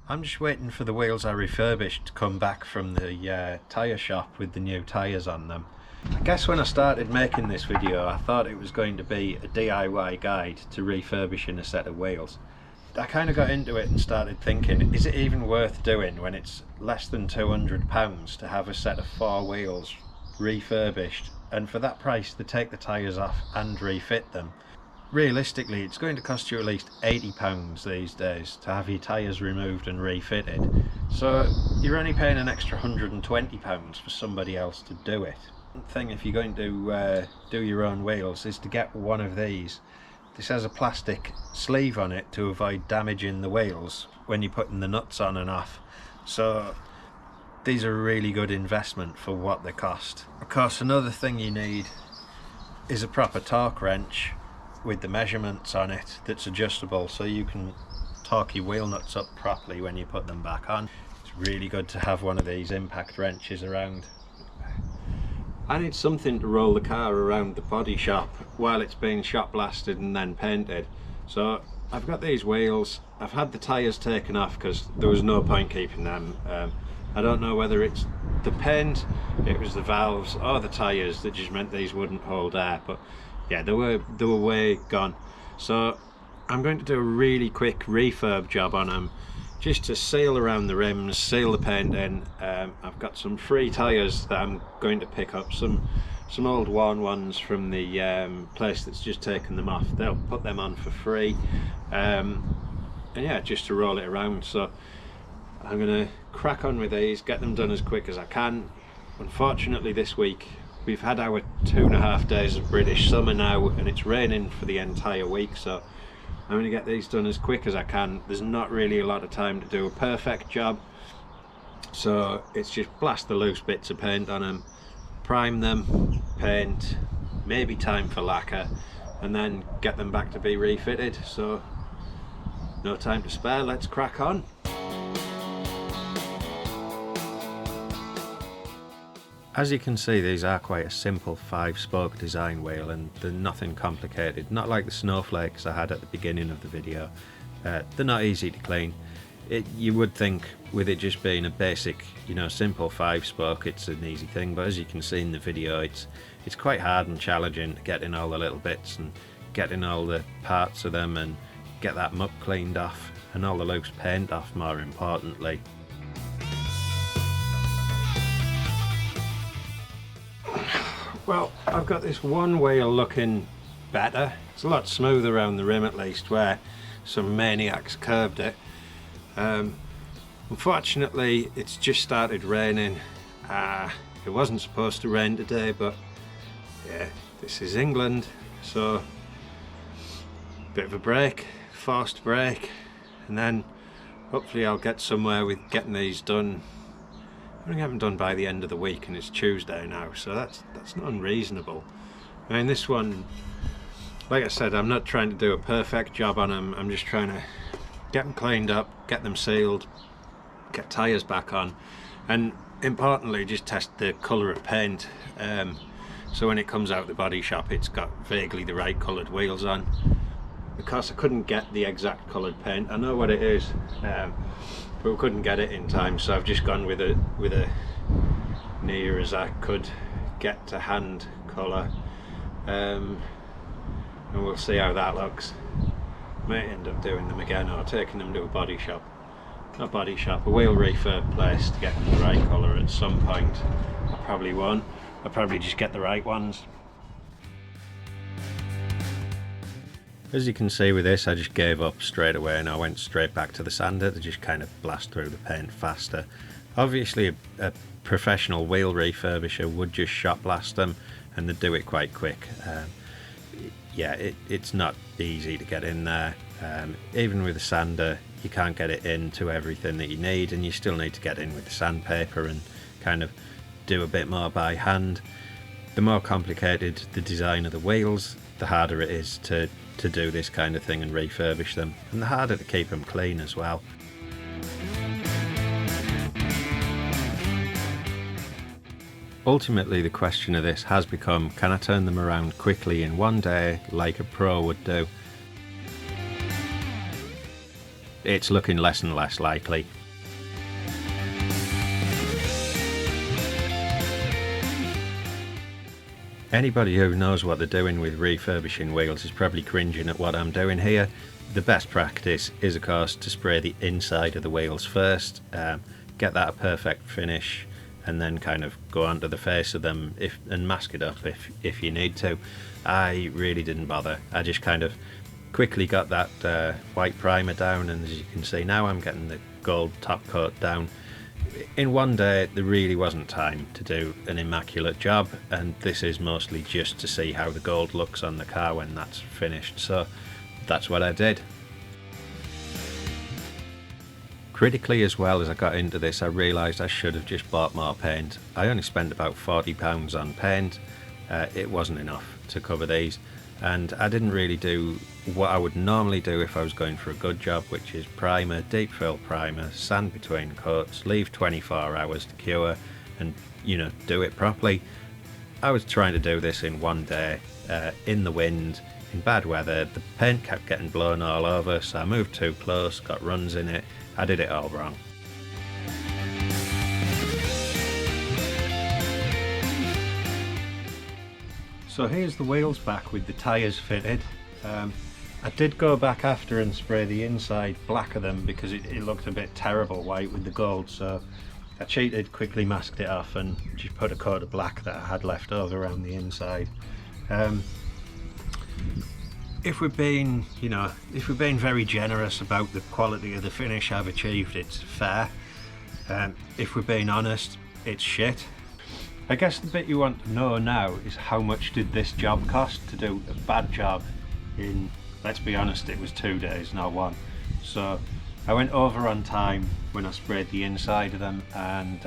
I'm just waiting for the wheels I refurbished to come back from the tyre shop with the new tyres on them. I guess when I started making this video I thought it was going to be a DIY guide to refurbishing a set of wheels. I kind of got into it and started thinking, is it even worth doing when it's less than £200 to have a set of 4 wheels refurbished, and for that price to take the tyres off and refit them? Realistically, it's going to cost you at least £80 these days to have your tyres removed and refitted, so you're only paying an extra £120 for somebody else to do it. One thing, if you're going to do your own wheels, is to get one of these. This has a plastic sleeve on it to avoid damaging the wheels when you're putting the nuts on and off, so these are a really good investment for what they cost. Of course, another thing you need is a proper torque wrench with the measurements on it that's adjustable, so you can torque your wheel nuts up properly when you put them back on. It's really good to have one of these impact wrenches around. I need something to roll the car around the body shop while it's being shot blasted and then painted, so I've got these wheels. I've had the tyres taken off because there was no point keeping them. I don't know whether it's the paint, it was the valves, or the tyres that just meant these wouldn't hold air, but yeah, they were way gone. So I'm going to do a really quick refurb job on them, just to seal around the rims, seal the paint in. I've got some free tyres that I'm going to pick up, some old worn ones from the place that's just taken them off. They'll put them on for free, and yeah, just to roll it around. So I'm gonna crack on with these, get them done as quick as I can. Unfortunately, this week we've had our 2.5 days of British summer now, and it's raining for the entire week, so I'm going to get these done as quick as I can. There's not really a lot of time to do a perfect job, so it's just blast the loose bits of paint on them, prime them, paint, maybe time for lacquer, and then get them back to be refitted. So no time to spare, let's crack on. As you can see, these are quite a simple 5-spoke design wheel, and they're nothing complicated, not like the snowflakes I had at the beginning of the video. They're not easy to clean. You would think with it just being a basic, simple 5-spoke, it's an easy thing, but as you can see in the video, it's quite hard and challenging getting all the little bits and getting all the parts of them and get that muck cleaned off and all the loose paint off, more importantly. Well, I've got this one wheel looking better. It's a lot smoother around the rim, at least, where some maniacs curved it. Unfortunately, it's just started raining. It wasn't supposed to rain today, but yeah, this is England, so bit of a break, forced break, and then hopefully I'll get somewhere with getting these done. I'm going to get them done by the end of the week, and it's Tuesday now, so that's not unreasonable. I mean, this one, like I said, I'm not trying to do a perfect job on them. I'm just trying to get them cleaned up, get them sealed, get tyres back on, and importantly just test the colour of paint, so when it comes out the body shop it's got vaguely the right coloured wheels on. Because I couldn't get the exact coloured paint, I know what it is, but we couldn't get it in time, so I've just gone with a near as I could get to hand colour, and we'll see how that looks. Might end up doing them again or taking them to a body shop. Not body shop, a wheel refurb place to get them the right colour at some point. I probably won't. I'll probably just get the right ones. As you can see with this, I just gave up straight away and I went straight back to the sander to just kind of blast through the paint faster. Obviously a professional wheel refurbisher would just shot blast them and they'd do it quite quick. Yeah, it's not easy to get in there. Even with a sander you can't get it into everything that you need, and you still need to get in with the sandpaper and kind of do a bit more by hand. The more complicated the design of the wheels, the harder it is to do this kind of thing and refurbish them, and the harder to keep them clean as well. Ultimately, the question of this has become, can I turn them around quickly in one day like a pro would do? it's looking less and less likely. Anybody who knows what they're doing with refurbishing wheels is probably cringing at what I'm doing here. The best practice is, of course, to spray the inside of the wheels first, get that a perfect finish, and then kind of go onto the face of them and mask it up if you need to. I really didn't bother. I just kind of quickly got that white primer down, and as you can see now I'm getting the gold top coat down. In one day there really wasn't time to do an immaculate job, and this is mostly just to see how the gold looks on the car when that's finished, so that's what I did. Critically as well, as I got into this, I realised I should have just bought more paint. I only spent about £40 on paint. It wasn't enough to cover these, and I didn't really do what I would normally do if I was going for a good job, which is primer, deep fill primer, sand between coats, leave 24 hours to cure, and do it properly. I was trying to do this in one day, in the wind, in bad weather. The paint kept getting blown all over, so I moved too close, got runs in it. I did it all wrong. So here's the wheels back with the tyres fitted. I did go back after and spray the inside black of them because it looked a bit terrible white with the gold, so I cheated, quickly masked it off and just put a coat of black that I had left over around the inside. If we're being very generous about the quality of the finish I've achieved, it's fair. If we're being honest, it's shit. I guess the bit you want to know now is how much did this job cost to do a bad job in, let's be honest, it was 2 days, not one. So I went over on time when I sprayed the inside of them, and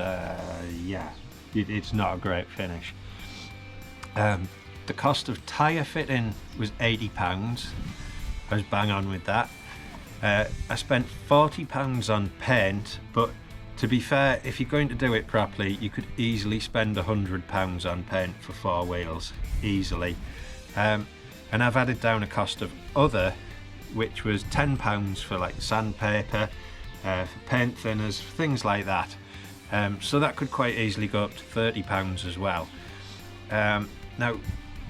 yeah, it's not a great finish. The cost of tyre fitting was £80. I was bang on with that. I spent £40 on paint, but to be fair, if you're going to do it properly, you could easily spend £100 on paint for 4 wheels, easily. And I've added down a cost of other, which was £10 for like sandpaper, for paint thinners, things like that. So that could quite easily go up to £30 as well. Now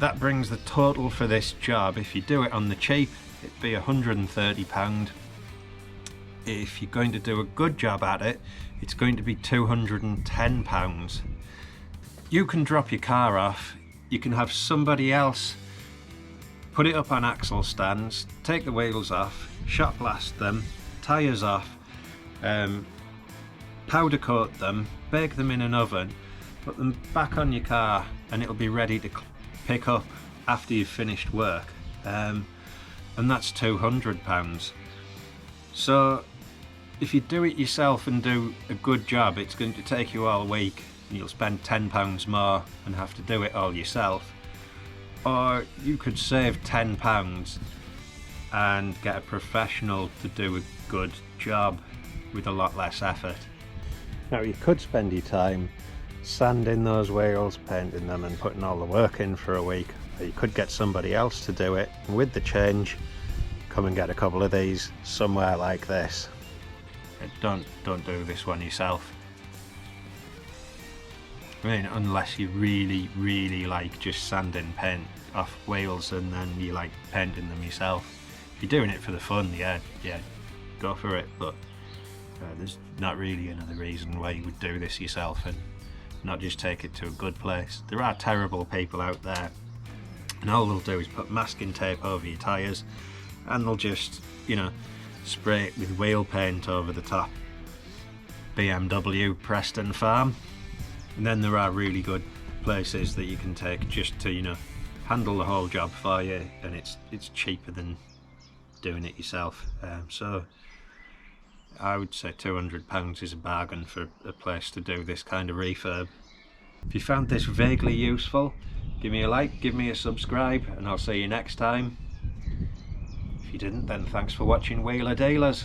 that brings the total for this job, if you do it on the cheap, it'd be £130. If you're going to do a good job at it, it's going to be £210. You can drop your car off, you can have somebody else put it up on axle stands, take the wheels off, shot blast them, tyres off, powder coat them, bake them in an oven, put them back on your car, and it'll be ready to pick up after you've finished work. And that's £200. So if you do it yourself and do a good job, it's going to take you all week, and you'll spend £10 more and have to do it all yourself. Or you could save £10 and get a professional to do a good job with a lot less effort. Now you could spend your time sanding those wheels, painting them and putting all the work in for a week, or you could get somebody else to do it, and with the change come and get a couple of these somewhere like this. Don't do this one yourself. I mean, unless you really like just sanding paint off wheels and then you like painting them yourself. If you're doing it for the fun, yeah, go for it, but there's not really another reason why you would do this yourself and not just take it to a good place. There are terrible people out there, and all they'll do is put masking tape over your tyres, and they'll just, spray it with wheel paint over the top. BMW Preston Farm. And then there are really good places that you can take just to, handle the whole job for you, and it's cheaper than doing it yourself. So I would say £200 is a bargain for a place to do this kind of refurb. If you found this vaguely useful, give me a like, give me a subscribe, and I'll see you next time. If you didn't, then thanks for watching Wheeler Dealers.